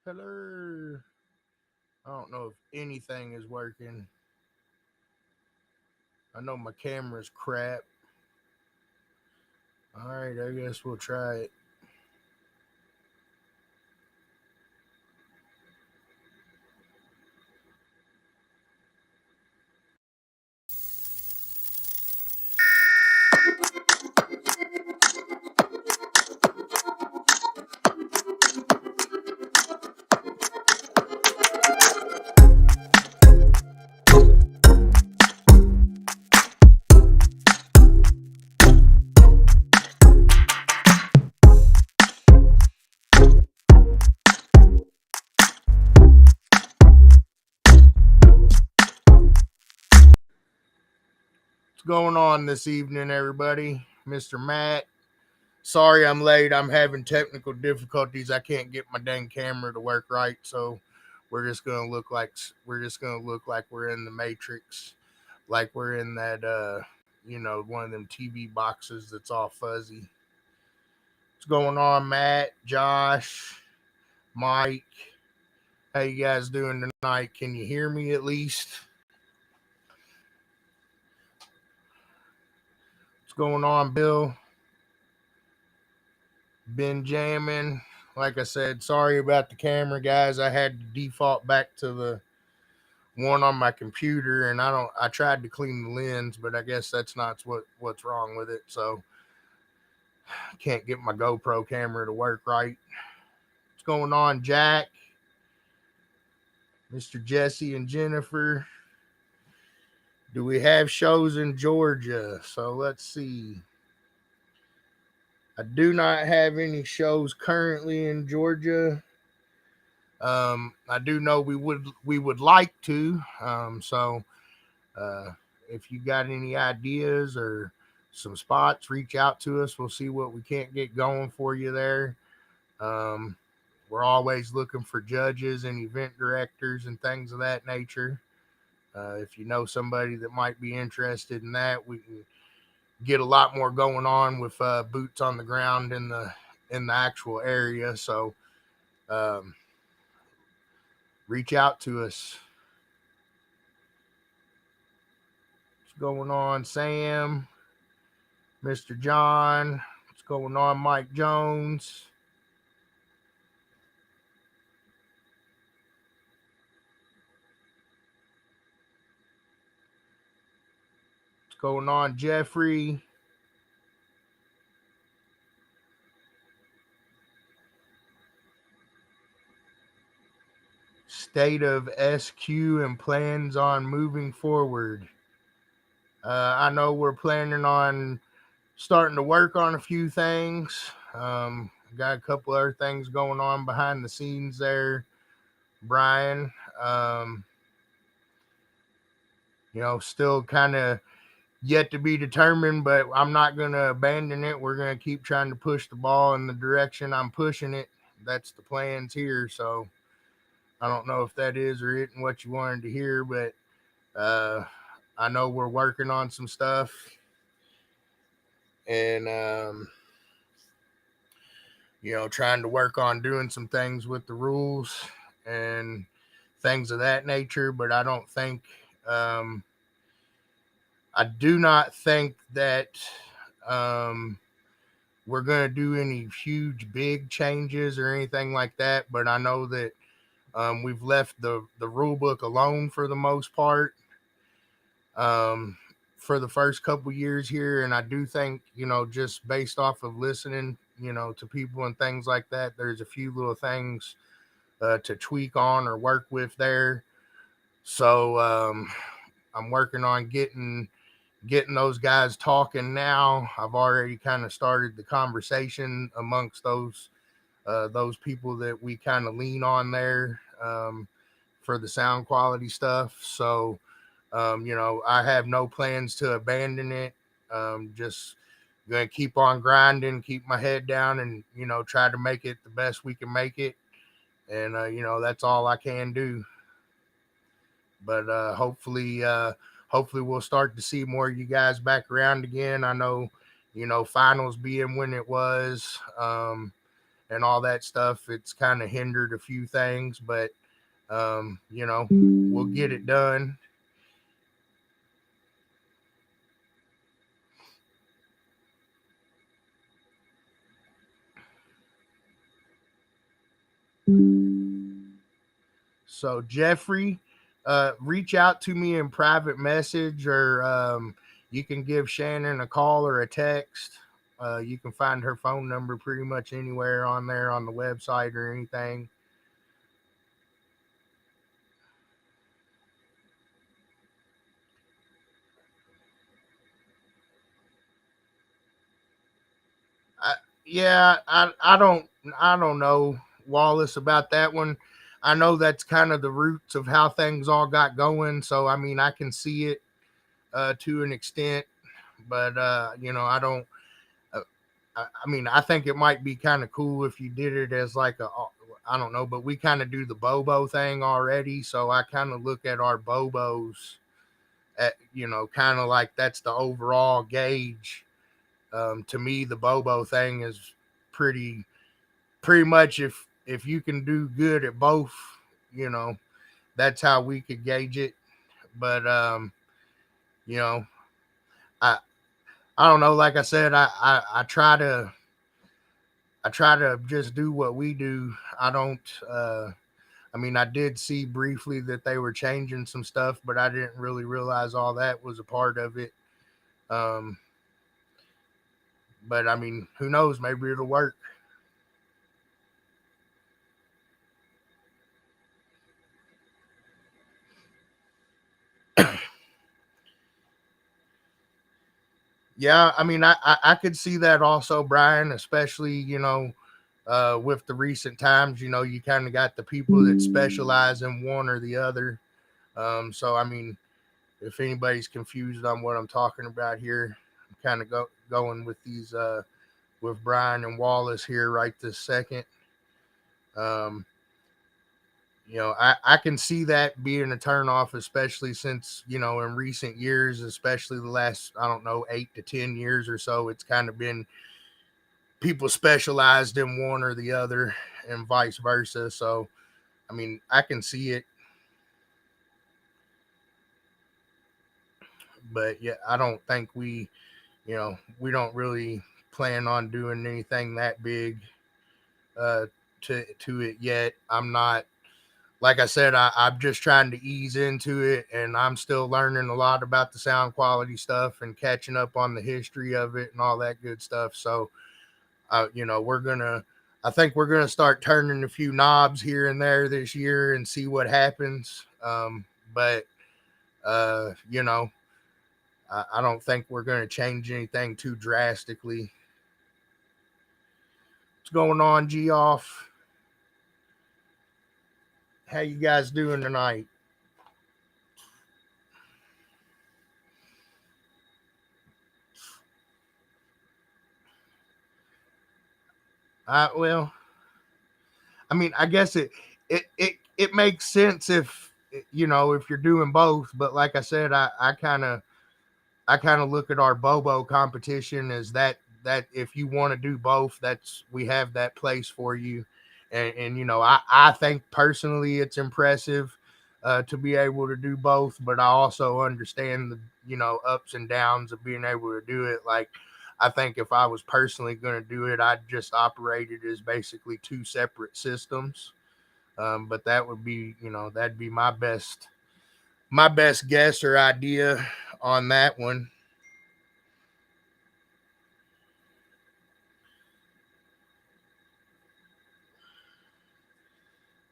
Hello. I don't know if anything is working. I know my camera's crap. All right, I guess we'll try it. What's going on this evening, everybody? Mr. Matt. Sorry I'm late. I'm having technical difficulties. I can't get my dang camera to work right, so we're just gonna look like we're in the Matrix, like we're in that one of them TV boxes that's all fuzzy. What's going on, Matt, Josh, Mike? How you guys doing tonight? Can you hear me at least? What's going on, Bill? Been jamming. Like I said, sorry about the camera, guys. I had to default back to the one on my computer, and I tried to clean the lens, but I guess that's not what's wrong with it. So I can't get my GoPro camera to work right. What's going on, Jack? Mr. Jesse and Jennifer? Do we have shows in Georgia? So let's see. I do not have any shows currently in Georgia. I do know we would like to. Uh, if you got any ideas or some spots, reach out to us. We'll see what we can't get going for you there. Um, we're always looking for judges and event directors and things of that nature. If you know somebody that might be interested in that, we can get a lot more going on with boots on the ground in the actual area. So um, reach out to us. What's going on, Sam? Mr. John? What's going on, Mike Jones? What's going on, Jeffrey? State of SQ and plans on moving forward. I know we're planning on starting to work on a few things. Got a couple other things going on behind the scenes there, Brian. Um, still kind of yet to be determined, but I'm not going to abandon it. We're going to keep trying to push the ball in the direction I'm pushing it. That's the plans here. So I don't know if that is or isn't what you wanted to hear, but uh, I know we're working on some stuff and, trying to work on doing some things with the rules and things of that nature. But um, I do not think that um, we're going to do any huge, big changes or anything like that. But I know that we've left the rule book alone for the most part um, for the first couple years here. And I do think, just based off of listening, to people and things like that, there's a few little things to tweak on or work with there. So I'm working on getting those guys talking now. I've already kind of started the conversation amongst those people that we kind of lean on there for the sound quality stuff. So, I have no plans to abandon it. Just gonna keep on grinding, keep my head down, and try to make it the best we can make it. And that's all I can do. But hopefully we'll start to see more of you guys back around again. I know, finals being when it was. and all that stuff, it's kind of hindered a few things, but we'll get it done. So Jeffrey, reach out to me in private message, or you can give Shannon a call or a text. You can find her phone number pretty much anywhere on there on the website or anything. I, yeah, I don't know, Wallace, about that one. I know that's kind of the roots of how things all got going. So I mean, I can see it to an extent, but I don't. Uh, I mean, I think it might be kind of cool if you did it as like a, I don't know, but we kind of do the Bobo thing already. So I kind of look at our Bobos at, kind of like that's the overall gauge. To me, the Bobo thing is pretty much if you can do good at both, you know, that's how we could gauge it. But you know, I I don't know. Like I said, I try to just do what we do. I don't. I mean, I did see briefly that they were changing some stuff, but I didn't really realize all that was a part of it. Um, but I mean, who knows? Maybe it'll work. Yeah, I mean, I could see that also, Brian, especially, with the recent times, you kind of got the people that specialize in one or the other. So, I mean, if anybody's confused on what I'm talking about here, I'm kind of going with these, with Brian and Wallace here right this second. Um, I can see that being a turnoff, especially since, in recent years, especially the last, I don't know, 8 to 10 years or so, it's kind of been people specialized in one or the other and vice versa. So, I mean, I can see it, but yeah, I don't think we don't really plan on doing anything that big uh, to it yet. I'm not, like I said, I'm just trying to ease into it, and I'm still learning a lot about the sound quality stuff and catching up on the history of it and all that good stuff. So, we're gonna, I think we're gonna start turning a few knobs here and there this year and see what happens. But I don't think we're gonna change anything too drastically. What's going on, G off? How you guys doing tonight? Well, I mean, I guess it makes sense if if you're doing both. But like I said, I kind of look at our Bobo competition as that if you want to do both, that's we have that place for you. And I think personally it's impressive to be able to do both, but I also understand the ups and downs of being able to do it. Like I think if I was personally going to do it, I'd just operate it as basically two separate systems. But that would be, that'd be my best guess or idea on that one.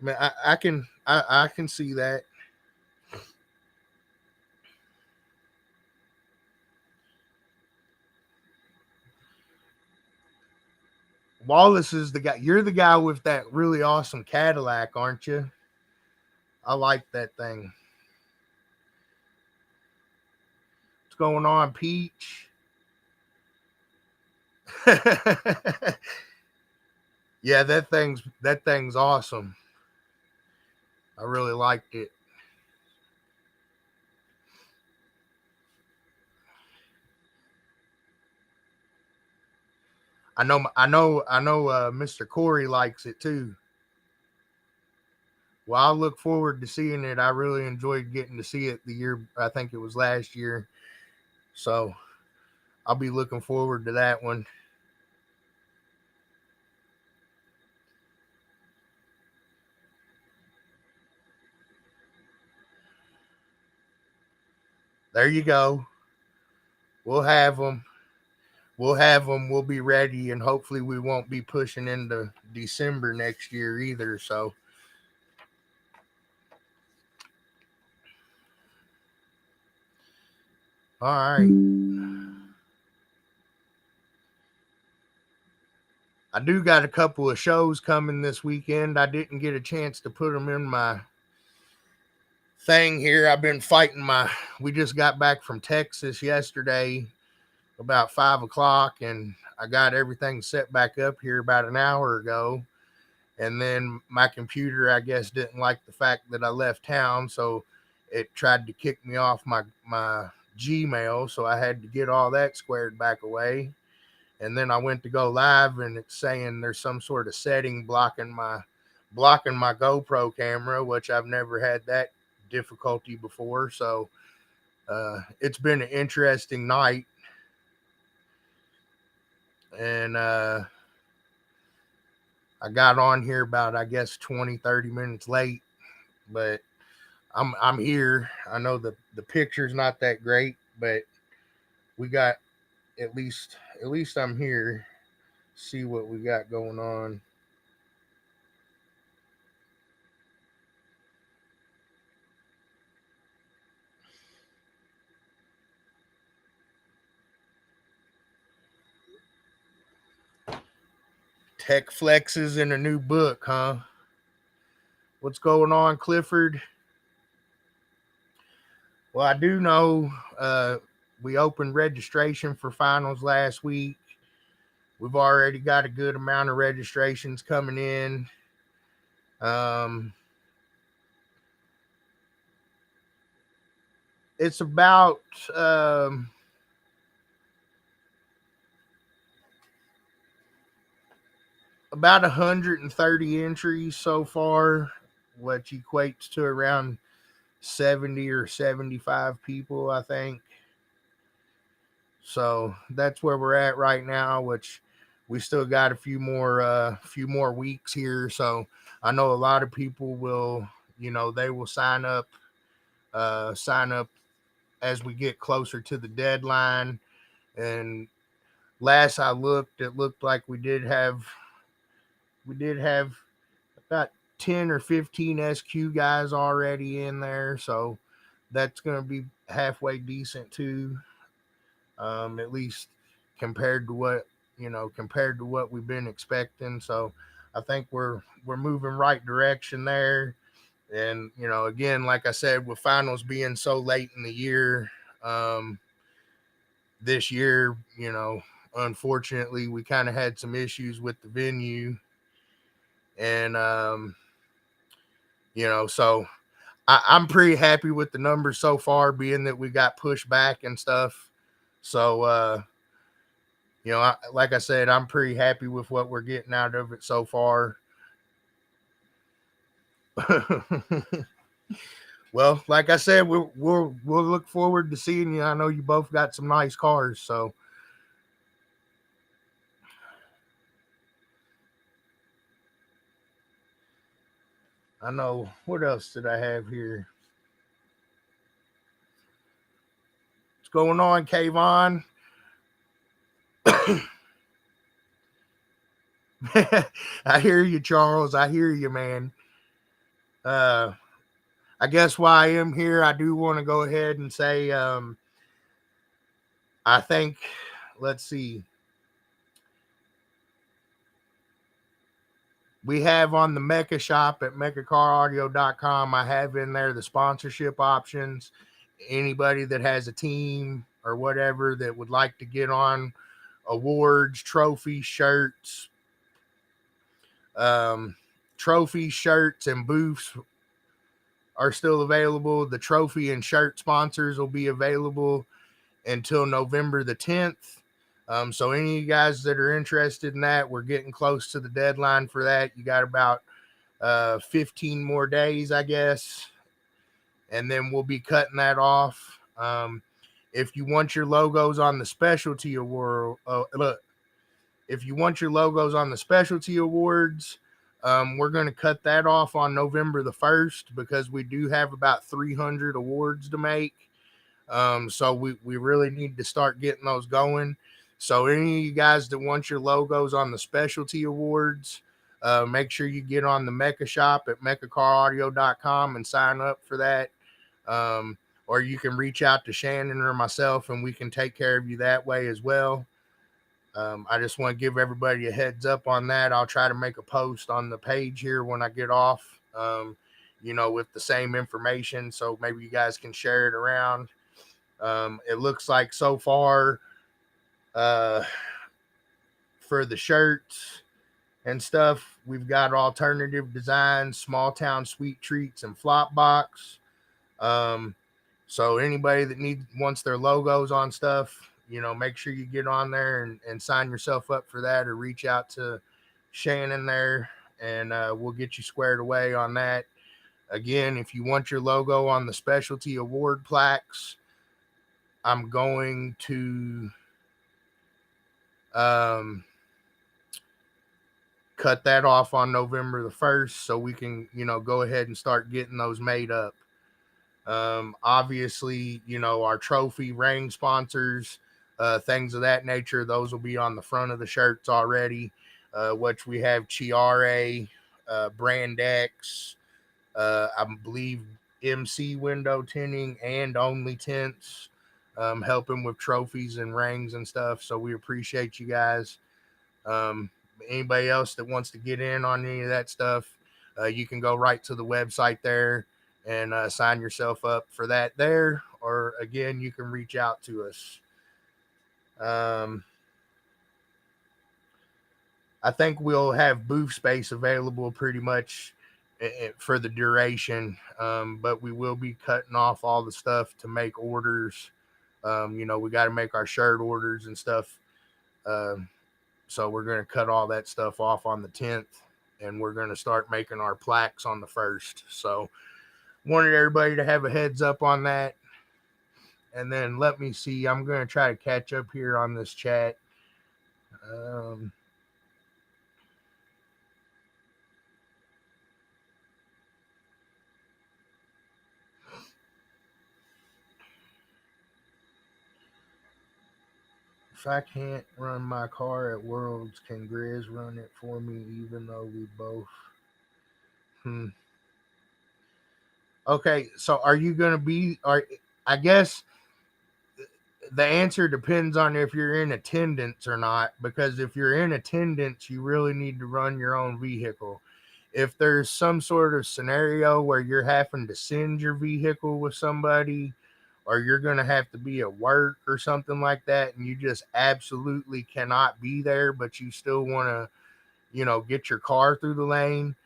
I mean, I can see that. Wallace is the guy. You're the guy with that really awesome Cadillac, aren't you? I like that thing. What's going on, Peach? Yeah, that thing's awesome. I really liked it. Mr. Corey likes it too. Well, I look forward to seeing it. I really enjoyed getting to see it the year. I think it was last year. So I'll be looking forward to that one. There you go. We'll have them. We'll have them. We'll be ready, and hopefully, we won't be pushing into December next year either. So, all right. I do got a couple of shows coming this weekend. I didn't get a chance to put them in my thing here. I've been fighting my. We just got back from Texas yesterday about 5 o'clock, and I got everything set back up here about an hour ago. And then my computer, I guess, didn't like the fact that I left town, so it tried to kick me off my Gmail. So I had to get all that squared back away. And then I went to go live, and it's saying there's some sort of setting blocking my GoPro camera, which I've never had that difficulty before. So it's been an interesting night. And I got on here about, I guess, 20-30 minutes late, but I'm here. I know the picture's not that great, but we got at least I'm here. See what we got going on. Tech flexes in a new book, huh? What's going on, Clifford? Well, I do know we opened registration for finals last week. We've already got a good amount of registrations coming in. It's about 130 entries so far, which equates to around 70 or 75 people, I think. So that's where we're at right now, which we still got a few more weeks here. So I know a lot of people will, they will sign up as we get closer to the deadline. And last I looked, it looked like we did have about 10 or 15 SQ guys already in there. So that's going to be halfway decent too. At least compared to what we've been expecting. So I think we're moving right direction there. And again, like I said, with finals being so late in the year, this year, unfortunately, we kind of had some issues with the venue, and so I'm pretty happy with the numbers so far, being that we got pushed back and stuff. So like I said, I'm pretty happy with what we're getting out of it so far. Well, like I said, we'll look forward to seeing you. I know you both got some nice cars, so I know. What else did I have here? What's going on, Kayvon? I hear you, Charles. I hear you, man. Uh, I guess why I am here, I do want to go ahead and say, I think, let's see, we have on the MECA shop at mechacaraudio.com, I have in there the sponsorship options. Anybody that has a team or whatever that would like to get on awards, trophies, shirts, um, trophies, shirts, and booths are still available. The trophy and shirt sponsors will be available until November the 10th. So any of you guys that are interested in that, we're getting close to the deadline for that. You got about 15 more days, I guess, and then we'll be cutting that off. If you want your logos on the specialty award, look, if you want your logos on the specialty awards, we're going to cut that off on November the 1st because we do have about 300 awards to make. So we really need to start getting those going. So any of you guys that want your logos on the specialty awards, make sure you get on the MECA shop at mecacaraudio.com and sign up for that. Or you can reach out to Shannon or myself and we can take care of you that way as well. I just want to give everybody a heads up on that. I'll try to make a post on the page here when I get off, with the same information. So maybe you guys can share it around. It looks like so far for the shirts and stuff, we've got alternative designs, small town sweet treats, and flop box. So anybody that wants their logos on stuff, make sure you get on there and sign yourself up for that, or reach out to Shannon there, and we'll get you squared away on that. Again, if you want your logo on the specialty award plaques, I'm going to cut that off on November the 1st so we can, go ahead and start getting those made up. Obviously, our trophy ring sponsors, things of that nature, those will be on the front of the shirts already, which we have Chiare, Brand X, I believe MC Window Tinting, and Only Tints, helping with trophies and rings and stuff. So we appreciate you guys. Anybody else that wants to get in on any of that stuff, you can go right to the website there and sign yourself up for that there. Or again, you can reach out to us. I think we'll have booth space available pretty much for the duration, but we will be cutting off all the stuff to make orders. We got to make our shirt orders and stuff. So we're going to cut all that stuff off on the 10th, and we're going to start making our plaques on the 1st. So wanted everybody to have a heads up on that. And then let me see. I'm going to try to catch up here on this chat. If I can't run my car at Worlds, can Grizz run it for me, even though we both... Okay, so are you going to be... I guess the answer depends on if you're in attendance or not, because if you're in attendance, you really need to run your own vehicle. If there's some sort of scenario where you're having to send your vehicle with somebody, or you're going to have to be at work or something like that, and you just absolutely cannot be there, but you still want to, get your car through the lane,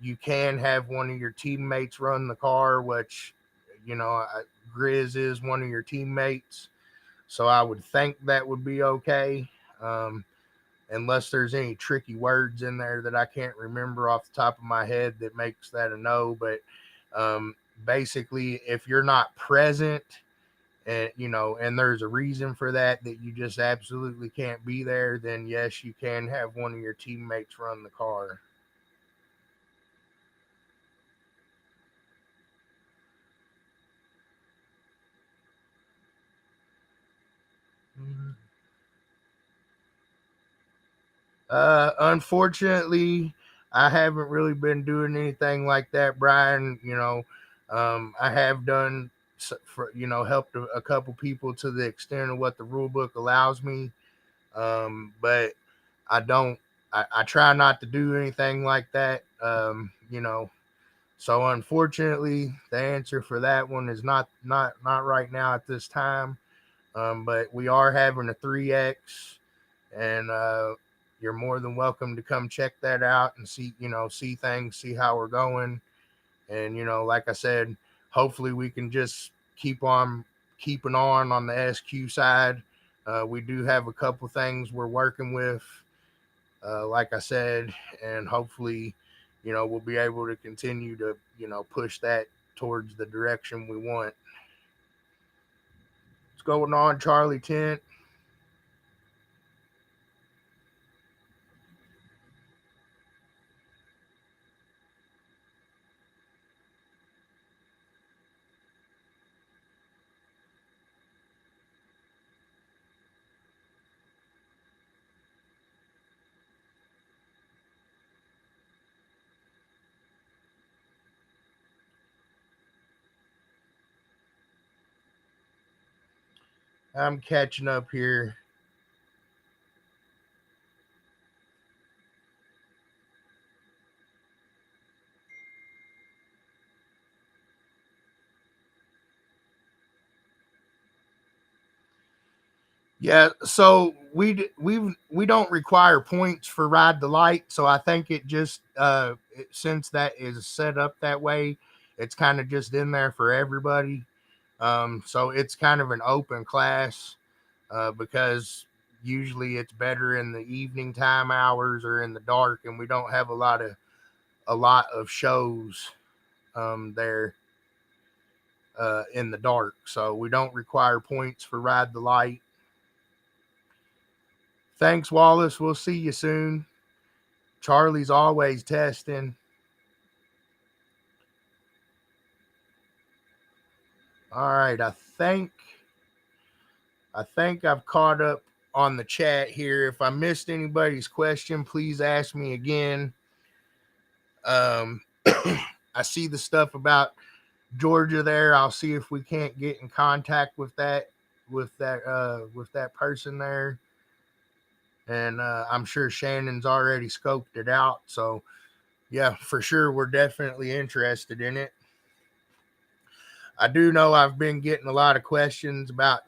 you can have one of your teammates run the car, which, Grizz is one of your teammates. So I would think that would be okay. Unless there's any tricky words in there that I can't remember off the top of my head that makes that a no. But basically, if you're not present, and there's a reason for that you just absolutely can't be there, then yes, you can have one of your teammates run the car. Unfortunately, I haven't really been doing anything like that, Brian. I have done helped a couple people to the extent of what the rule book allows me. But I don't, I try not to do anything like that. So unfortunately the answer for that one is not right now at this time. But we are having a 3X, and you're more than welcome to come check that out and see things, see how we're going. And, like I said, hopefully we can just keep on keeping on the SQ side. We do have a couple things we're working with, like I said, and hopefully, we'll be able to continue to, push that towards the direction we want. What's going on, Charlie Tent? I'm catching up here. Yeah, so we don't require points for ride the light, so I think it just since that is set up that way, it's kind of just in there for everybody. So it's kind of an open class because usually it's better in the evening time hours or in the dark, and we don't have a lot of shows there in the dark, so we don't require points for ride the light. Thanks, Wallace. We'll see you soon. Charlie's always testing. All right, I think I've caught up on the chat here. If I missed anybody's question, please ask me again. I see the stuff about Georgia there. I'll see if we can't get in contact with that person there. And I'm sure Shannon's already scoped it out. So yeah, for sure, we're definitely interested in it. I do know I've been getting a lot of questions about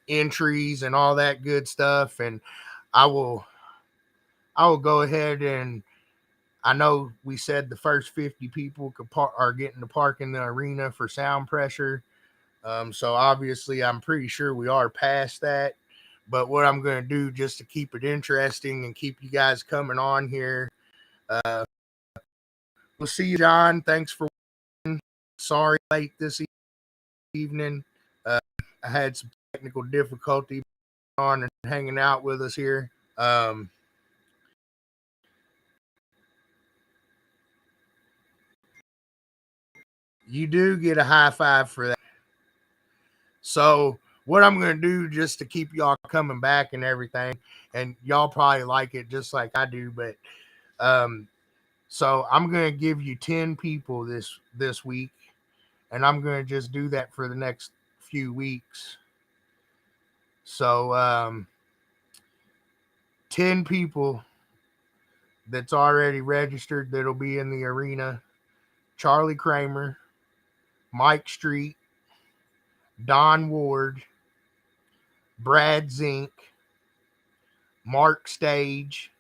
entries and all that good stuff, and I will I will go ahead and I know we said the first 50 people are getting to park in the arena for sound pressure. So obviously, I'm pretty sure we are past that. But what I'm going to do just to keep it interesting and keep you guys coming on here, uh, we'll see you, John. Thanks for watching. Sorry late this evening. Uh, I had some technical difficulty on and hanging out with us here. You do get a high five for that. So what I'm going to do just to keep y'all coming back and everything, and y'all probably like it just like I do, but um, so I'm going to give you 10 people this week, and I'm going to just do that for the next few weeks. So 10 people that's already registered that'll be in the arena: Charlie Kramer, Mike Street, Don Ward, Brad Zink, Mark Stage,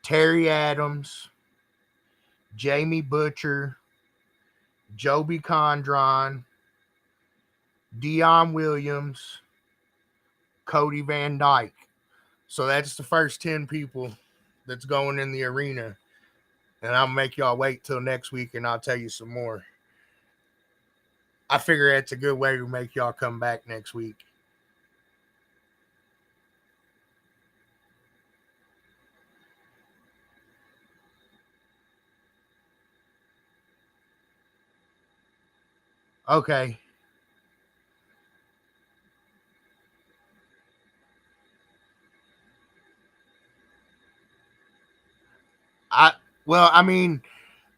Terry Adams, Jamie Butcher, Joby Condron, Dion Williams, Cody Van Dyke. So that's the first 10 people that's going in the arena. And I'll make y'all wait till next week and I'll tell you some more. I figure that's a good way to make y'all come back next week. Okay. I well, I mean,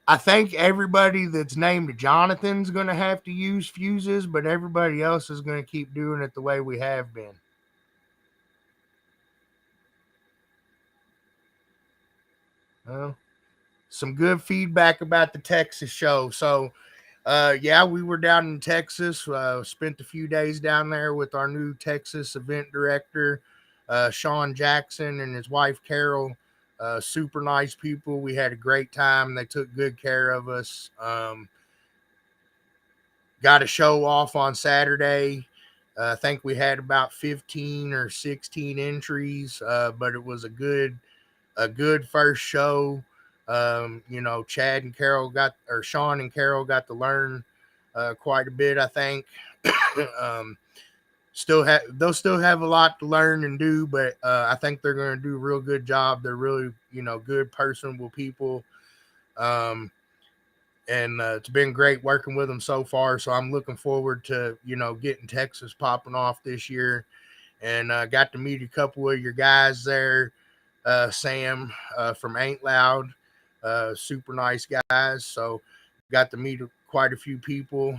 I think everybody that's named Jonathan's going to have to use fuses, but everybody else is going to keep doing it the way we have been. Well, some good feedback about the Texas show. So, yeah, we were down in Texas. Spent a few days down there with our new Texas event director, Sean Jackson, and his wife Carol. Super nice people. We had a great time. They took good care of us. Got a show off on Saturday. I think we had about 15 or 16 entries, but it was a good first show. Chad and Carol got, or Sean and Carol got to learn quite a bit, I think. um, they'll still have a lot to learn and do, but I think they're going to do a real good job. They're really, good, personable people. Um, and it's been great working with them so far. So I'm looking forward to, getting Texas popping off this year. And got to meet a couple of your guys there. Sam from Ain't Loud, super nice guys. So got to meet quite a few people.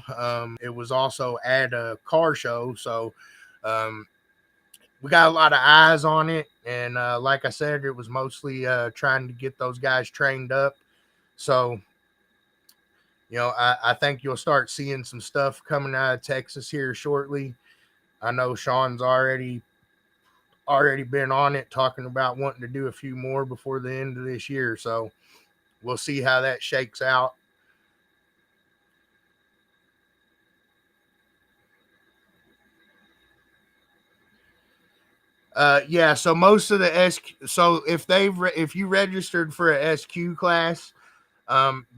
It was also at a car show, so um, we got a lot of eyes on it. And like I said, it was mostly trying to get those guys trained up. So I think you'll start seeing some stuff coming out of Texas here shortly. I know Sean's already been on it, talking about wanting to do a few more before the end of this year. So we'll see how that shakes out. Yeah. So most of the so if you registered for a SQ class,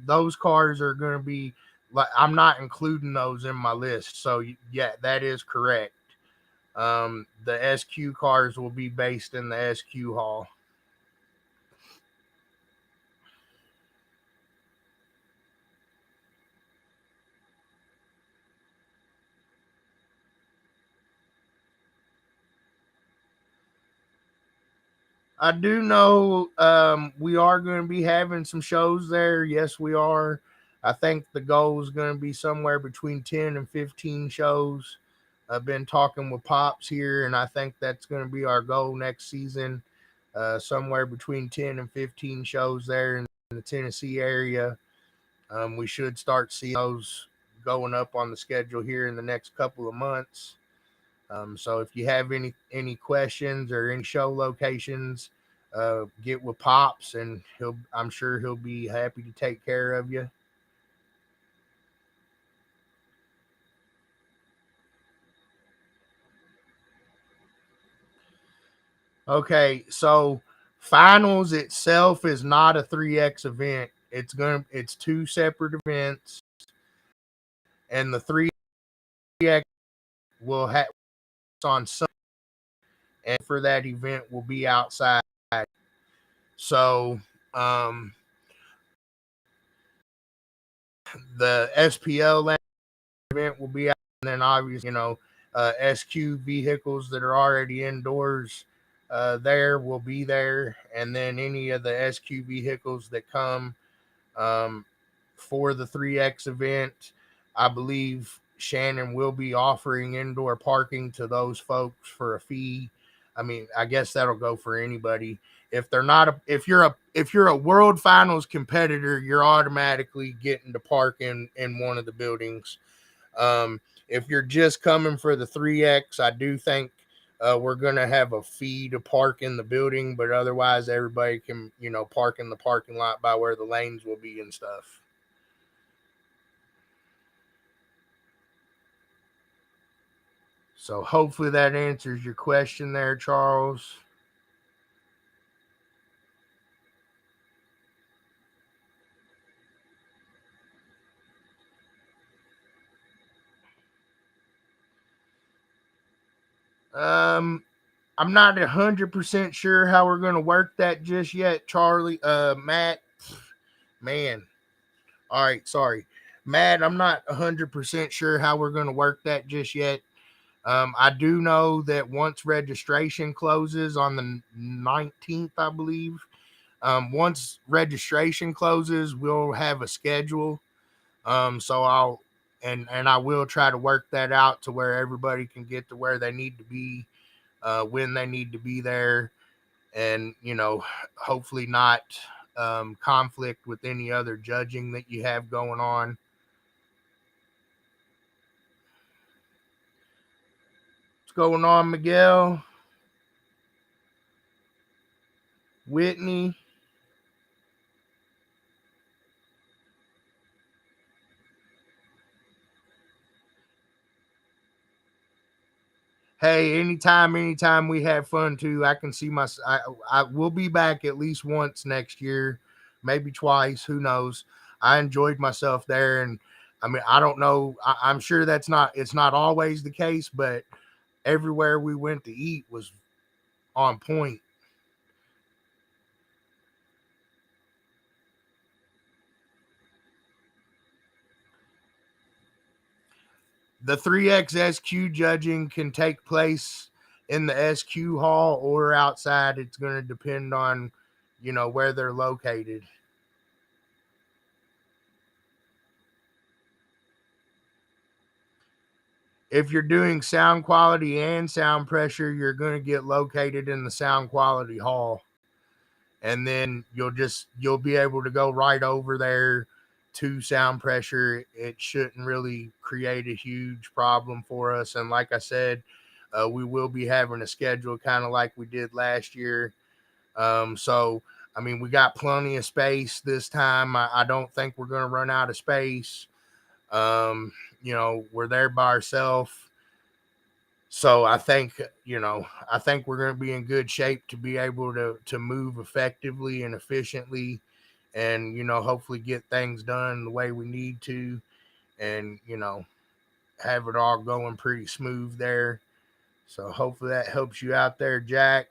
those cars are going to be like, I'm not including those in my list. So yeah, that is correct. The SQ cars will be based in the SQ hall. I do know we are going to be having some shows there. Yes, we are. I think the goal is going to be somewhere between 10 and 15 shows. I've been talking with Pops here, and I think that's going to be our goal next season. Somewhere between 10 and 15 shows there in the Tennessee area. We should start seeing those going up on the schedule here in the next couple of months. So if you have any questions or any show locations, get with Pops, and I'm sure he'll be happy to take care of you. Okay, so finals itself is not a 3X event. It's two separate events, and the 3X will have on Sunday, and for that event will be outside. So the SPL event will be out, and then obviously, SQ vehicles that are already indoors there will be there, and then any of the SQ vehicles that come um, for the 3X event, I believe Shannon will be offering indoor parking to those folks for a fee. I mean, I guess that'll go for anybody. If they're not if you're a world finals competitor, you're automatically getting to park in one of the buildings. If you're just coming for the 3X, I do think we're going to have a fee to park in the building, but otherwise, everybody can, park in the parking lot by where the lanes will be and stuff. So hopefully that answers your question there, Charles. Um, I'm not 100% sure how we're going to work that just yet, Charlie. Matt, man. All right, sorry. Matt, I'm not 100% sure how we're going to work that just yet. I do know that once registration closes on the 19th, I believe, once registration closes, we'll have a schedule. So and I will try to work that out to where everybody can get to where they need to be, when they need to be there, and hopefully not conflict with any other judging that you have going on. What's going on, Miguel? Whitney? hey, anytime we have fun too, I can see I will be back at least once next year, maybe twice, who knows. I enjoyed myself there, and I mean, I don't know, I'm sure it's not always the case, but everywhere we went to eat was on point. The 3X SQ judging can take place in the SQ hall or outside. It's going to depend on, where they're located. If you're doing sound quality and sound pressure, you're going to get located in the sound quality hall. And then you'll be able to go right over there to sound pressure. It shouldn't really create a huge problem for us. And like I said, we will be having a schedule kind of like we did last year. So I mean, we got plenty of space this time. I don't think we're going to run out of space. Um, we're there by ourselves. So I think we're going to be in good shape to be able to move effectively and efficiently, and hopefully get things done the way we need to, and have it all going pretty smooth there. So hopefully that helps you out there, Jack.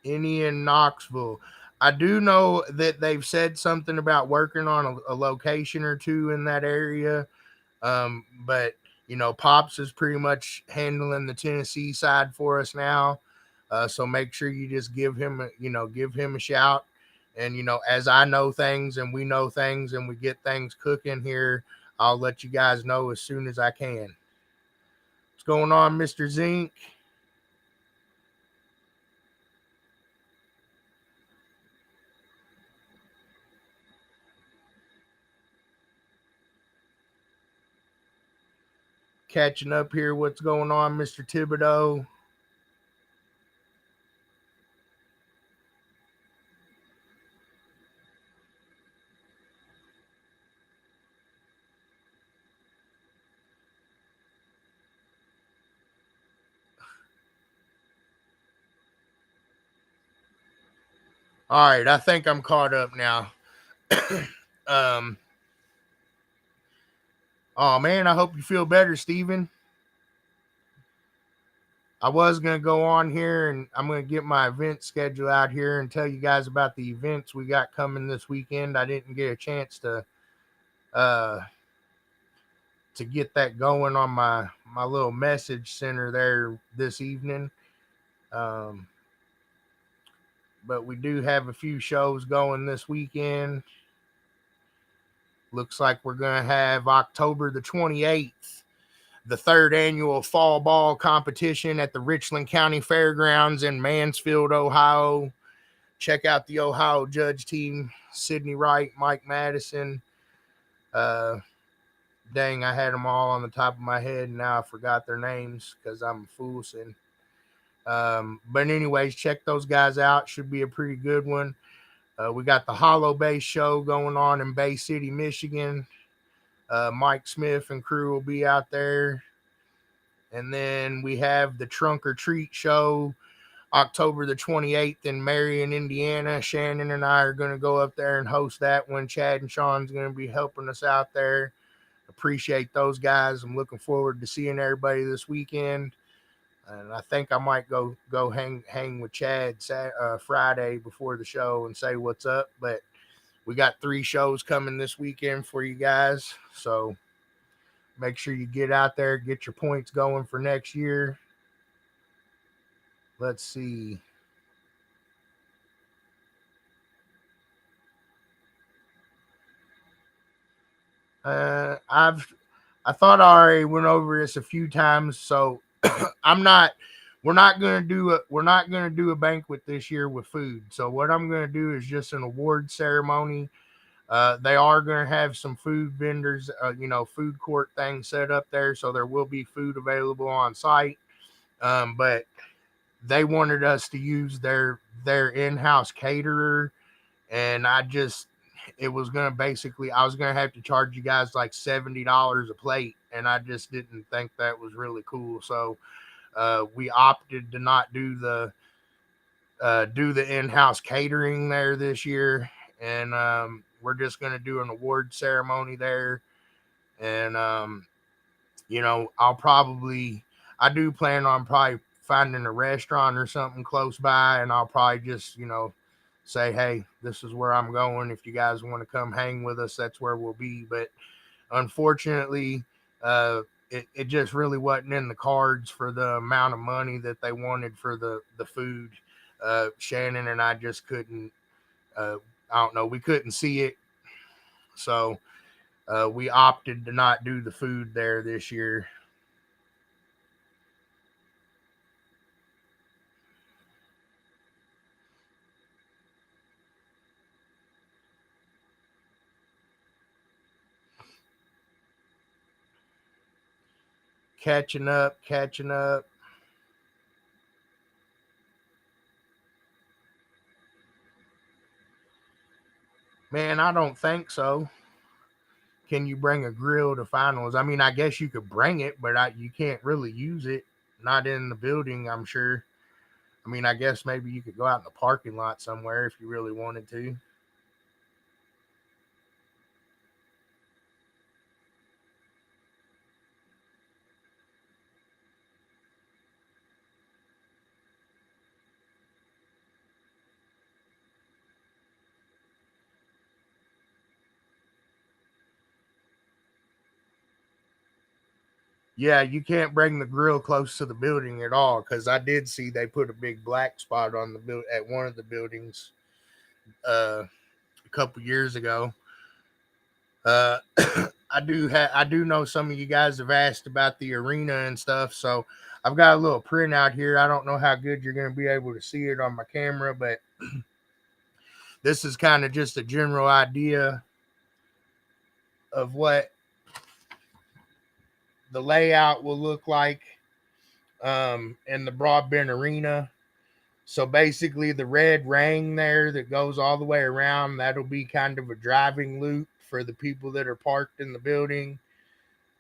Any in Knoxville. I do know that they've said something about working on a location or two in that area. But Pops is pretty much handling the Tennessee side for us now. So make sure you just give him a shout. And as I know things and we know things and we get things cooking here, I'll let you guys know as soon as I can. What's going on, Mr. Zink? Catching up here. What's going on, Mr. Thibodeau? All right, I think I'm caught up now. um, oh man, I hope you feel better, Steven. I was gonna go on here and I'm gonna get my event schedule out here and tell you guys about the events we got coming this weekend. I didn't get a chance uh to get that going on my little message center there this evening. Um, but we do have a few shows going this weekend. Looks like we're gonna have October the 28th, the third annual fall ball competition at the Richland County Fairgrounds in Mansfield, Ohio. Check out the Ohio judge team: Sydney Wright, Mike Madison. Uh, Dang, I had them all on the top of my head, and now I forgot their names because I'm fooling. But anyways, check those guys out. Should be a pretty good one. We got the Hollow Base show going on in Bay City, Michigan. Mike Smith and crew will be out there. And then we have the Trunk or Treat show October the 28th in Marion, Indiana. Shannon and I are going to go up there and host that one. Chad and Sean's going to be helping us out there. Appreciate those guys. I'm looking forward to seeing everybody this weekend. And I think I might go hang with Chad Friday before the show and say what's up. But we got 3 shows coming this weekend for you guys. So make sure you get out there, get your points going for next year. Let's see. I thought I already went over this a few times, so I'm not. We're not gonna do a banquet this year with food. So what I'm gonna do is just an award ceremony. They are gonna have some food vendors, food court things set up there, so there will be food available on site. But they wanted us to use their in-house caterer, and it was gonna basically, I was gonna have to charge you guys like $70 a plate, and I just didn't think that was really cool. So we opted to not do the in-house catering there this year, and we're just gonna do an award ceremony there, and I do plan on probably finding a restaurant or something close by, and I'll probably just, say, hey, this is where I'm going. If you guys want to come hang with us, that's where we'll be. But unfortunately, uh, it just really wasn't in the cards for the amount of money that they wanted for the food. Shannon and I just couldn't, uh, I don't know, we couldn't see it. So we opted to not do the food there this year. Catching up. Man, I don't think so. Can you bring a grill to finals? I mean, I guess you could bring it, but you can't really use it. Not in the building, I'm sure. I mean, I guess maybe you could go out in the parking lot somewhere if you really wanted to. Yeah, you can't bring the grill close to the building at all, because I did see they put a big black spot on at one of the buildings uh, a couple years ago. Uh, I do know some of you guys have asked about the arena and stuff, so I've got a little printout here. I don't know how good you're going to be able to see it on my camera, but this is kind of just a general idea of what the layout will look like in the Broadbent Arena. So basically, the red ring there that goes all the way around, that'll be kind of a driving loop for the people that are parked in the building.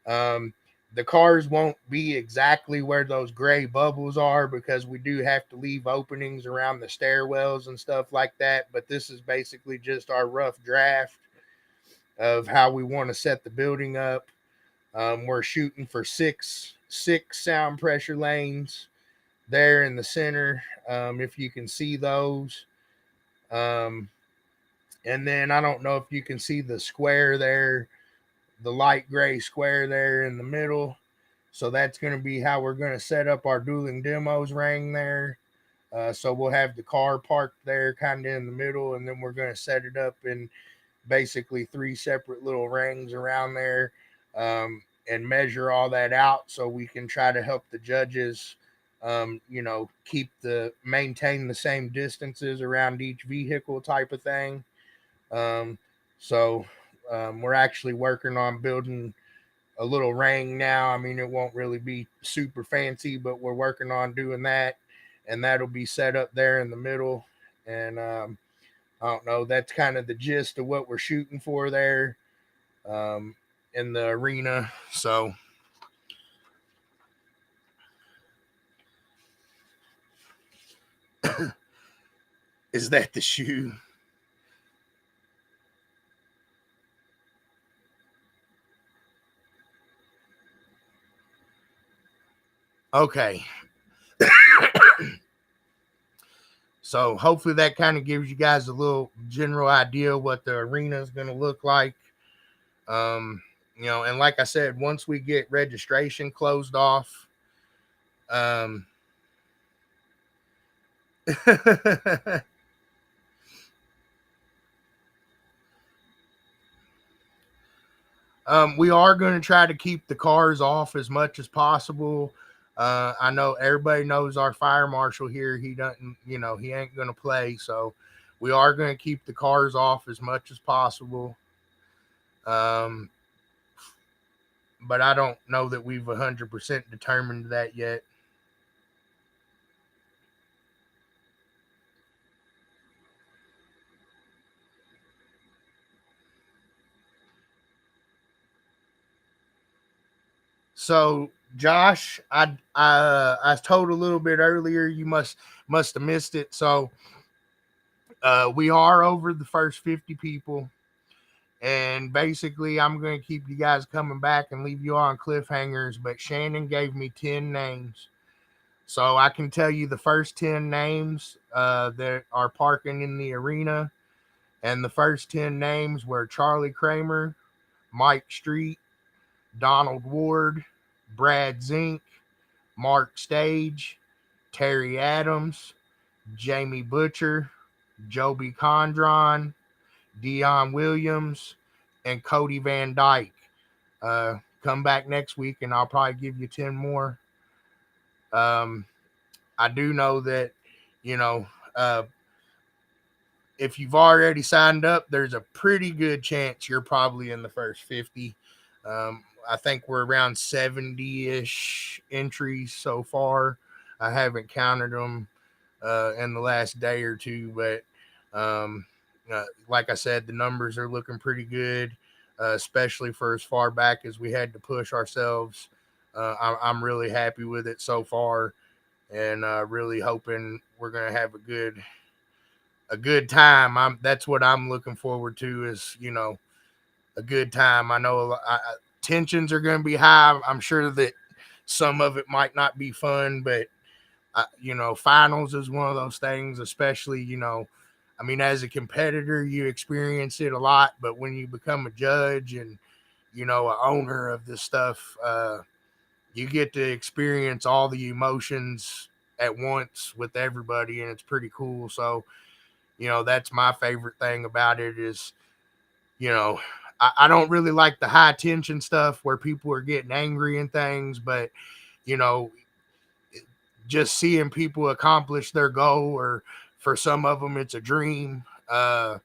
Um, the cars won't be exactly where those gray bubbles are, because we do have to leave openings around the stairwells and stuff like that. But this is basically just our rough draft of how we want to set the building up. We're shooting for six sound pressure lanes there in the center, if you can see those. Um, and then I don't know if you can see the square there, the light gray square there in the middle. So that's going to be how we're going to set up our dueling demos ring there. So we'll have the car parked there kind of in the middle, and then we're going to set it up in basically three separate little rings around there, and measure all that out so we can try to help the judges, maintain the same distances around each vehicle type of thing. Um, so we're actually working on building a little ring now. I mean, it won't really be super fancy, but we're working on doing that, and that'll be set up there in the middle. And I don't know, that's kind of the gist of what we're shooting for there, um, in the arena. So, is that the shoe? Okay. So hopefully that kind of gives you guys a little general idea what the arena is going to look like. Um, and like I said, once we get registration closed off, um, we are going to try to keep the cars off as much as possible. I know everybody knows our fire marshal here. He doesn't, he ain't going to play. So we are going to keep the cars off as much as possible. Um, but I don't know that we've 100% determined that yet. So Josh, I told a little bit earlier. You must have missed it. So we are over the first 50 people, and basically I'm going to keep you guys coming back and leave you on cliffhangers. But Shannon gave me 10 names, so I can tell you the first 10 names that are parking in the arena, and the first 10 names were Charlie Kramer, Mike Street, Donald Ward, Brad Zink, Mark Stage, Terry Adams, Jamie Butcher, Joby Condron, Dion Williams, and Cody Van Dyke. Come back next week and I'll probably give you 10 more. Um, I do know that, you know, uh, if you've already signed up, there's a pretty good chance you're probably in the first 50. I think we're around 70 ish entries so far. I haven't counted them in the last day or two, but like I said, the numbers are looking pretty good, especially for as far back as we had to push ourselves. I'm really happy with it so far, and really hoping we're gonna have a good time. That's what I'm looking forward to is a good time. I know tensions are going to be high. I'm sure that some of it might not be fun, but finals is one of those things, especially I mean, as a competitor, you experience it a lot, but when you become a judge and a owner of this stuff, you get to experience all the emotions at once with everybody, and it's pretty cool. So that's my favorite thing about it is, you know, I don't really like the high tension stuff where people are getting angry and things, but, you know, just seeing people accomplish their goal, or for some of them, it's a dream. That's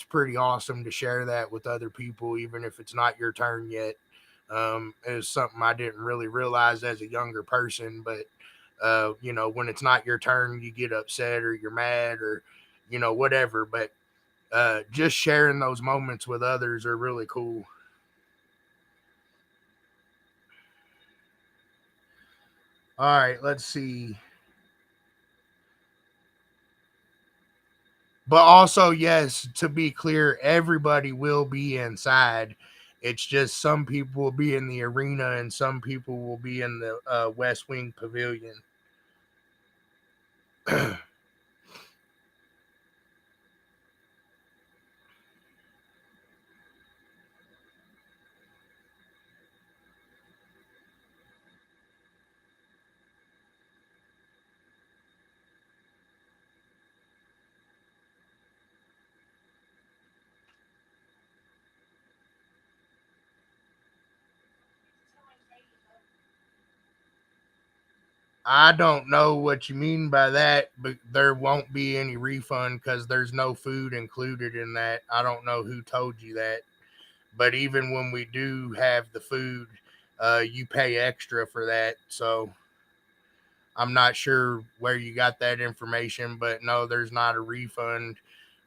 pretty awesome to share that with other people, even if it's not your turn yet. It's something I didn't really realize as a younger person, but when it's not your turn, you get upset or you're mad or, whatever. But just sharing those moments with others are really cool. All right, let's see. But also, yes, to be clear, everybody will be inside. It's just some people will be in the arena and some people will be in the West Wing Pavilion. I don't know what you mean by that, but there won't be any refund because there's no food included in that. I don't know who told you that, but even when we do have the food, you pay extra for that. So I'm not sure where you got that information, but no, there's not a refund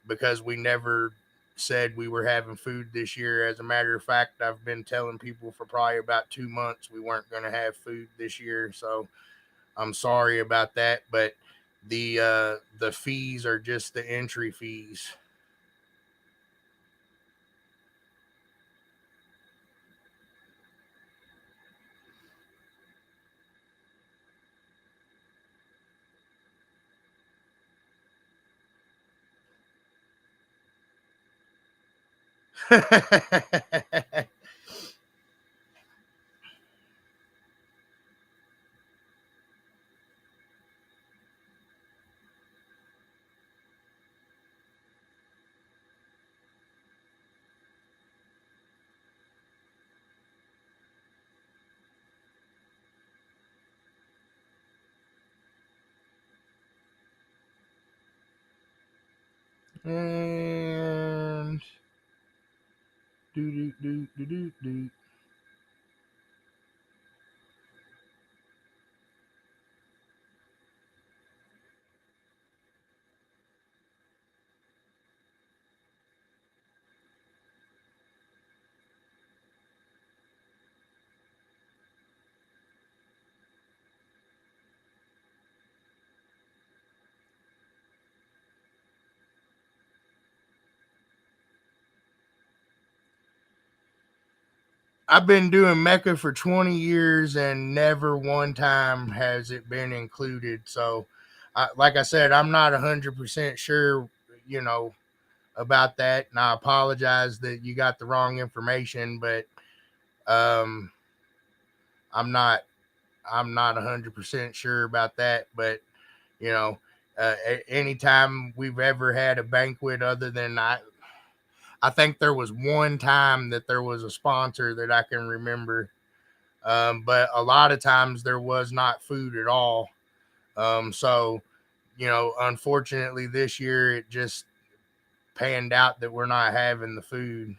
because we never said we were having food this year. As a matter of fact, I've been telling people for probably about 2 months we weren't going to have food this year. So I'm sorry about that, but the fees are just the entry fees. And do do do do do do. I've been doing MECA for 20 years and never one time has it been included. So, like I said, I'm not 100% sure, you know, about that. And I apologize that you got the wrong information, but um, I'm not I'm not 100% sure about that. But, you know, anytime we've ever had a banquet other than I think there was one time that there was a sponsor that I can remember. But a lot of times there was not food at all. So, you know, unfortunately this year it just panned out that we're not having the food.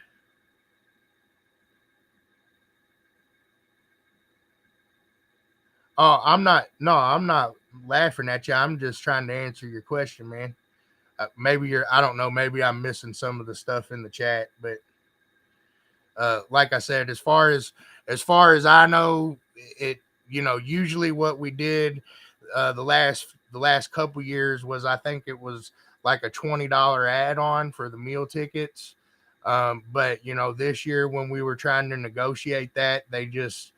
Oh, I'm not laughing at you. I'm just trying to answer your question, man. Maybe I don't know, maybe I'm missing some of the stuff in the chat, but like I said, as far as I know, it you know usually what we did the last couple years was I think it was like a $20 add on for the meal tickets. But you know this year when we were trying to negotiate that, they just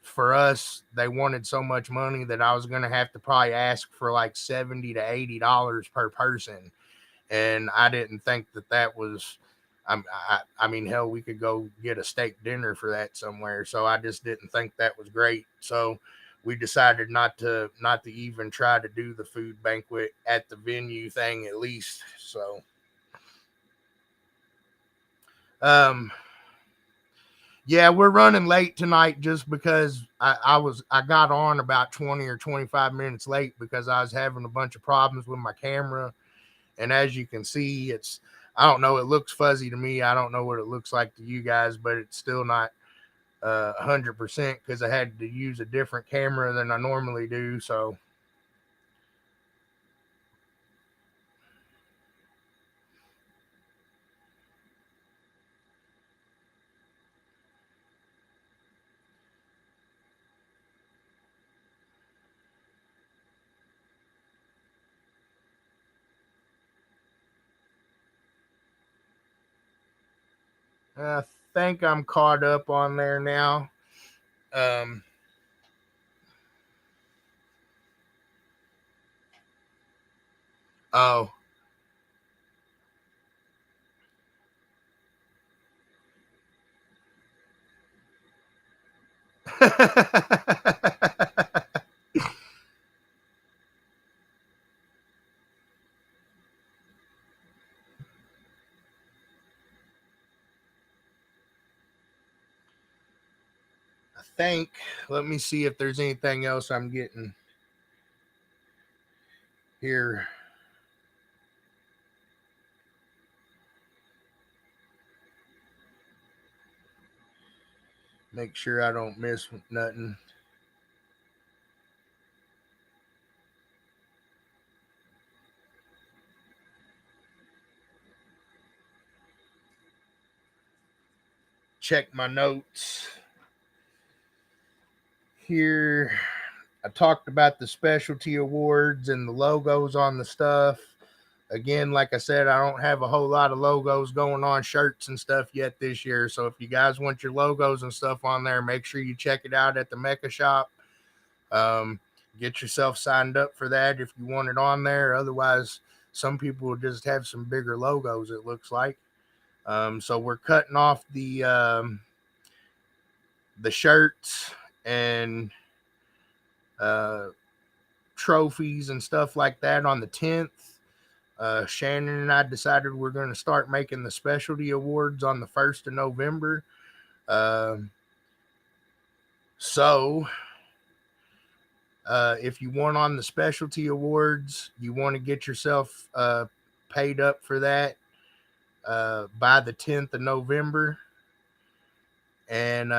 for us they wanted so much money that I was going to have to probably ask for like $70 to $80 per person, and I didn't think that that was. I mean, hell, we could go get a steak dinner for that somewhere. So I just didn't think that was great. So we decided not to even try to do the food banquet at the venue thing at least. So um yeah, we're running late tonight just because I got on about 20 or 25 minutes late because I was having a bunch of problems with my camera. And as you can see, I don't know, it looks fuzzy to me. I don't know what it looks like to you guys, but it's still not 100% because I had to use a different camera than I normally do. So I think I'm caught up on there now. Um, oh. I think, let me see if there's anything else I'm getting here. Make sure I don't miss nothing. Check my notes here. I talked about the specialty awards and the logos on the stuff. Again, like I said, I don't have a whole lot of logos going on shirts and stuff yet this year. So if you guys want your logos and stuff on there, make sure you check it out at the MECA shop. Um, get yourself signed up for that if you want it on there. Otherwise, some people will just have some bigger logos, it looks like. So we're cutting off the shirts and uh, trophies and stuff like that on the 10th. Shannon and I decided we're going to start making the specialty awards on the 1st of November. Um, so, if you want on the specialty awards, you want to get yourself paid up for that by the 10th of November. And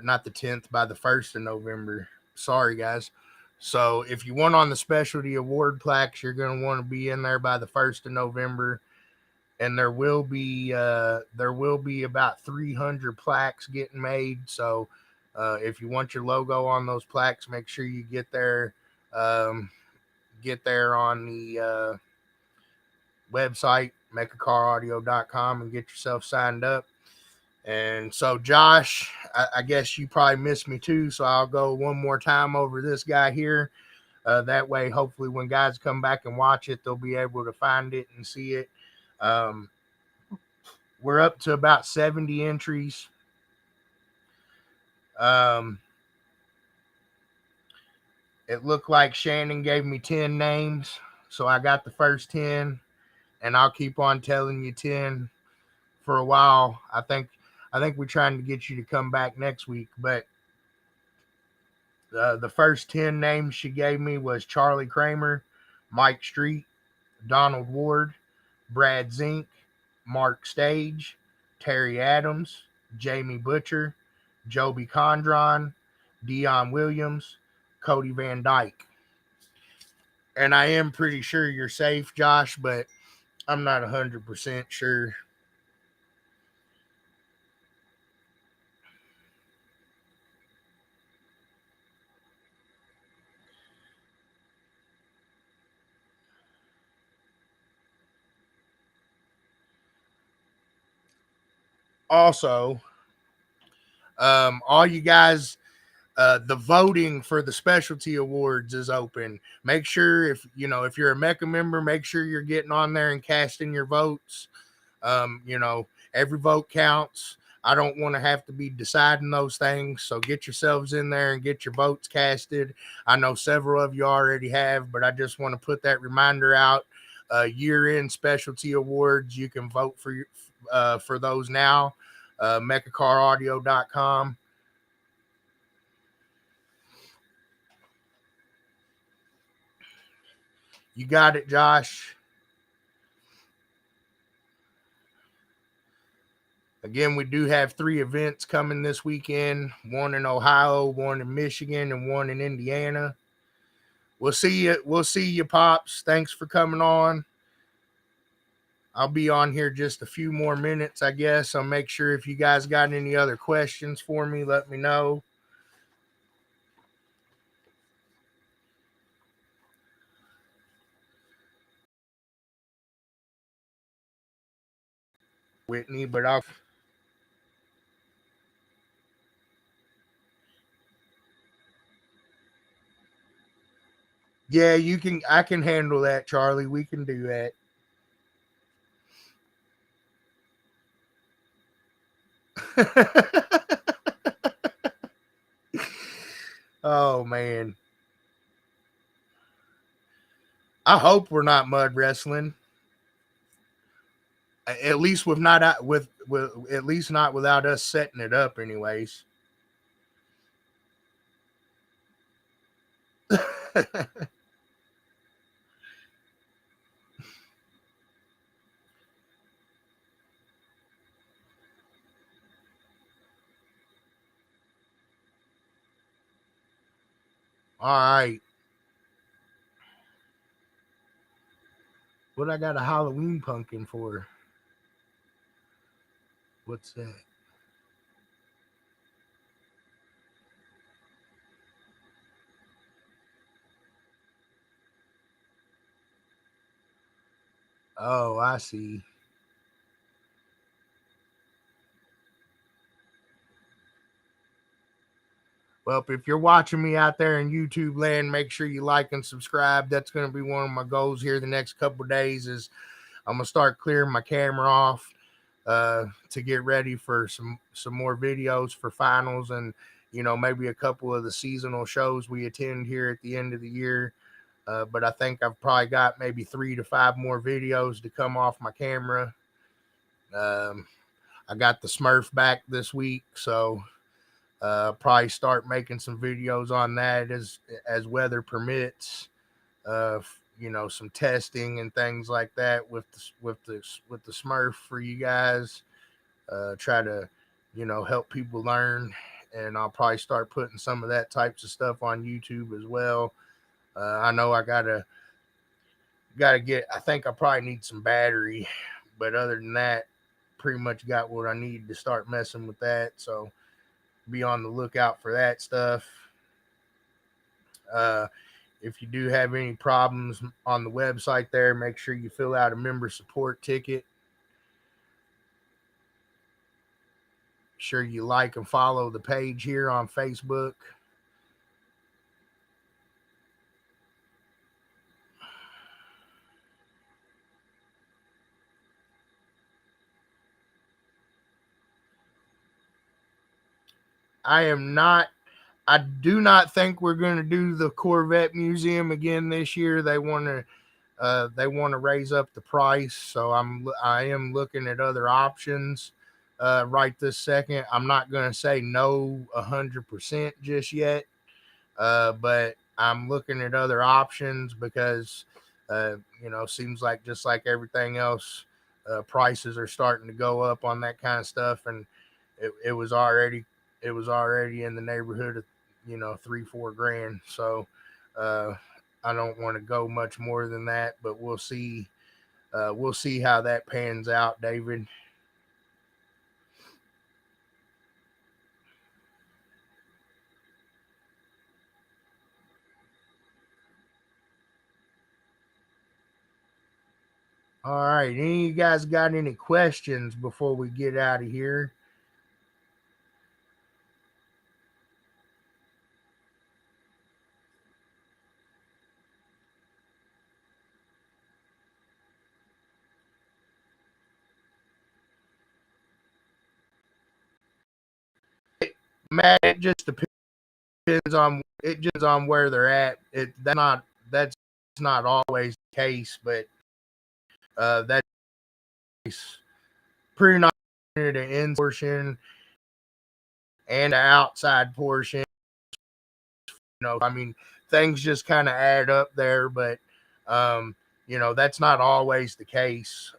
not the 10th, by the 1st of November. Sorry, guys. So if you want on the specialty award plaques, you're going to want to be in there by the 1st of November. And there will be about 300 plaques getting made. So if you want your logo on those plaques, make sure you um, get there on the website. mecacaraudio.com and get yourself signed up. And so, Josh, I guess you probably missed me too, so I'll go one more time over this guy here. That way, hopefully, when guys come back and watch it, they'll be able to find it and see it. We're up to about 70 entries. It looked like Shannon gave me 10 names, so I got the first 10, and I'll keep on telling you 10 for a while. I think we're trying to get you to come back next week, but the first 10 names she gave me was Charlie Kramer, Mike Street, Donald Ward, Brad Zink, Mark Stage, Terry Adams, Jamie Butcher, Joby Condron, Dion Williams, Cody Van Dyke. And I am pretty sure you're safe, Josh, but I'm not 100% sure. Also, all you guys, the voting for the specialty awards is open. Make sure if you're a MECA member, make sure you're getting on there and casting your votes. Every vote counts. I don't want to have to be deciding those things. So get yourselves in there and get your votes casted. I know several of you already have, but I just want to put that reminder out. Year-end specialty awards, you can vote for those now. mecacaraudio.com. You got it, Josh. Again, we do have 3 events coming this weekend, one in Ohio, one in Michigan, and one in Indiana. We'll see you, Pops. Thanks for coming on. I'll be on here just a few more minutes, I guess. I'll make sure if you guys got any other questions for me, let me know. Whitney, but yeah, I can handle that, Charlie. We can do that. Oh man. I hope we're not mud wrestling. At least with not with at least not without us setting it up anyways. All right. What I got a Halloween pumpkin for? What's that? Oh, I see. Well, if you're watching me out there in YouTube land, make sure you like and subscribe. That's going to be one of my goals here the next couple of days. Is I'm gonna start clearing my camera off to get ready for some more videos for finals and maybe a couple of the seasonal shows we attend here at the end of the year. But I think I've probably got maybe 3 to 5 more videos to come off my camera. I got the Smurf back this week, so probably start making some videos on that as weather permits. Some testing and things like that with the Smurf for you guys. Try to help people learn, and I'll probably start putting some of that types of stuff on YouTube as well. I know I gotta get. I think I probably need some battery, but other than that, pretty much got what I need to start messing with that. So be on the lookout for that stuff. Uh, if you do have any problems on the website there, make sure you fill out a member support ticket. Sure you like and follow the page here on Facebook. I do not think we're going to do the Corvette Museum again this year. They want to raise up the price, so I am looking at other options right this second. I'm not going to say no 100% just yet, but I'm looking at other options because seems like just like everything else, prices are starting to go up on that kind of stuff, and it was already in the neighborhood of 3-4 grand. So uh, I don't want to go much more than that, but we'll see. We'll see how that pans out, David. All right. Any of you guys got any questions before we get out of here? Matt, it just depends on where they're at. That's not always the case, but that's pretty nice. The in portion and the outside portion. I mean, things just kind of add up there, but that's not always the case.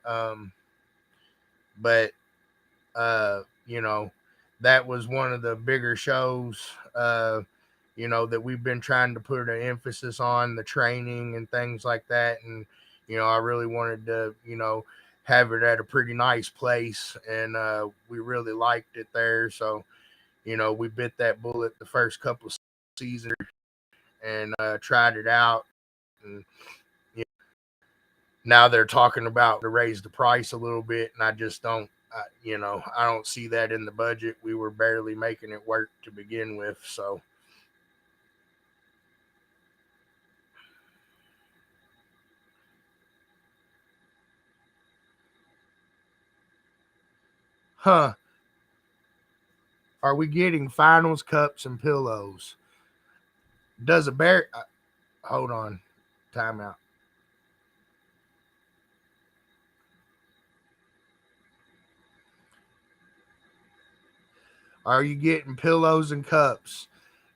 But uh, you know, that was one of the bigger shows. That we've been trying to put an emphasis on the training and things like that, and I really wanted to have it at a pretty nice place, and we really liked it there. So we bit that bullet the first couple of seasons and tried it out. And now they're talking about to raise the price a little bit, and I just don't, I don't see that in the budget. We were barely making it work to begin with. So, huh? Are we getting finals cups and pillows? Does a bear? Hold on, timeout. Are you getting pillows and cups?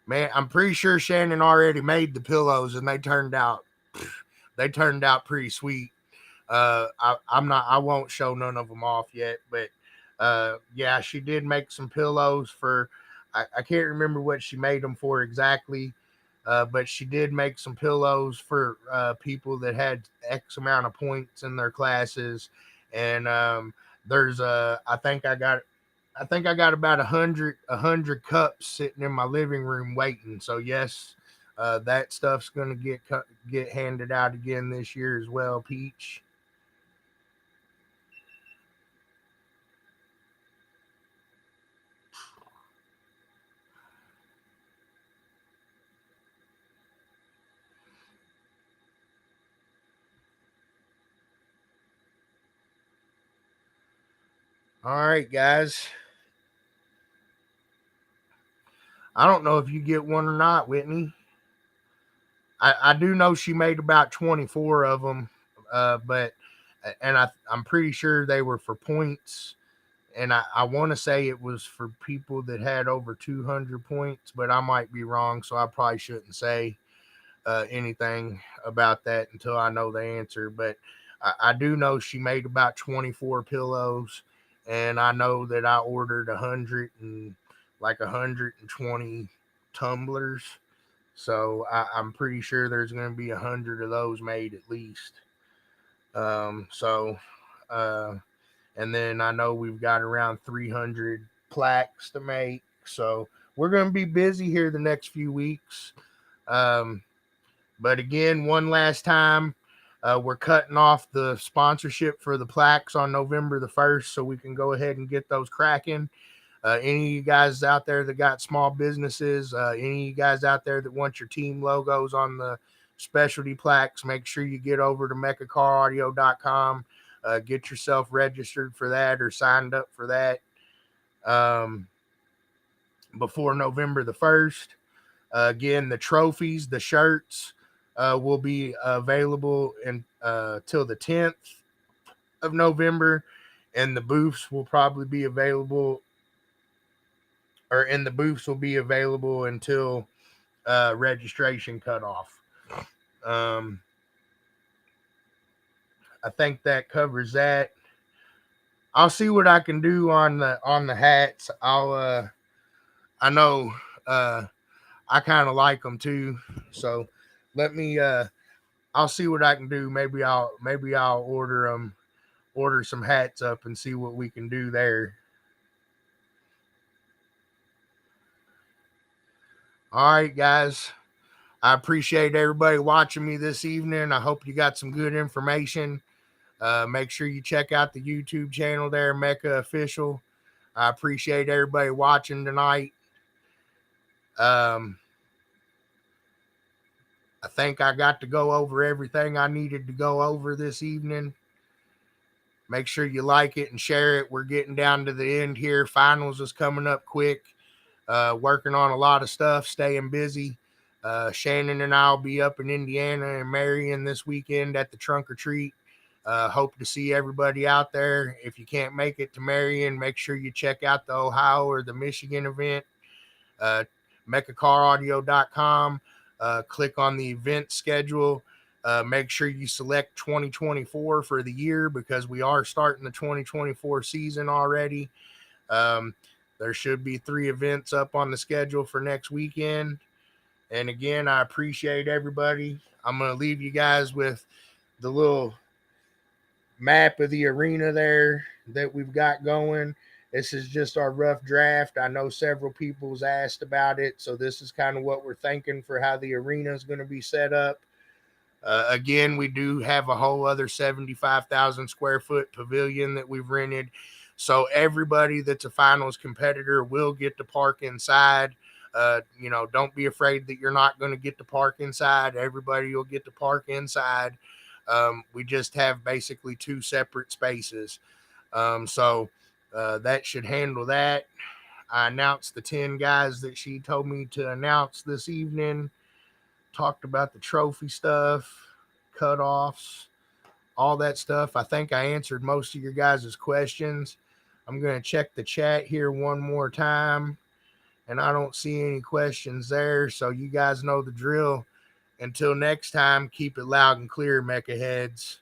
Man, I'm pretty sure Shannon already made the pillows, and they turned out pretty sweet. I won't show none of them off yet, but yeah, she did make some pillows for. I can't remember what she made them for exactly, but she did make some pillows for people that had X amount of points in their classes, and there's I think I got about a hundred cups sitting in my living room waiting. So yes, that stuff's gonna get handed out again this year as well, Peach. All right, guys. I don't know if you get one or not, Whitney. I do know she made about 24 of them, but and I'm pretty sure they were for points. And I want to say it was for people that had over 200 points, but I might be wrong, so I probably shouldn't say anything about that until I know the answer. But I do know she made about 24 pillows, and I know that I ordered 120 tumblers. So I'm pretty sure there's going to be 100 of those made at least. So, and then I know we've got around 300 plaques to make. So we're going to be busy here the next few weeks. Um, But again, one last time, we're cutting off the sponsorship for the plaques on November the 1st, so we can go ahead and get those cracking. Any of you guys out there that got small businesses, any of you guys out there that want your team logos on the specialty plaques, make sure you get over to MECACarAudio.com. Get yourself registered for that or signed up for that before November the 1st. Again, the trophies, the shirts will be available till the 10th of November, and the booths will probably be available, until registration cutoff. I think that covers that. I'll see what I can do on the hats. I know I kind of like them too, so let me I'll see what I can do. Maybe I'll order some hats up and see what we can do there. All right, guys. I appreciate everybody watching me this evening. I hope you got some good information. Make sure you check out the YouTube channel there, MECA Official. I appreciate everybody watching tonight. I think I got to go over everything I needed to go over this evening. Make sure you like it and share it. We're getting down to the end here. Finals is coming up quick. Working on a lot of stuff, staying busy. Shannon and I will be up in Indiana and Marion this weekend at the trunk or treat. Hope to see everybody out there. If you can't make it to Marion, make sure you check out the Ohio or the Michigan event. MECACarAudio.com. Click on the event schedule. Make sure you select 2024 for the year, because we are starting the 2024 season already. There should be 3 events up on the schedule for next weekend. And again, I appreciate everybody. I'm going to leave you guys with the little map of the arena there that we've got going. This is just our rough draft. I know several people's asked about it, so this is kind of what we're thinking for how the arena is going to be set up. Again, we do have a whole other 75,000 square foot pavilion that we've rented. So everybody that's a finals competitor will get to park inside. Don't be afraid that you're not going to get to park inside. Everybody will get to park inside. We just have basically 2 separate spaces. So that should handle that. I announced the 10 guys that she told me to announce this evening. Talked about the trophy stuff, cutoffs, all that stuff. I think I answered most of your guys' questions. I'm going to check the chat here one more time, and I don't see any questions there. So you guys know the drill. Until next time, keep it loud and clear, Mecha heads.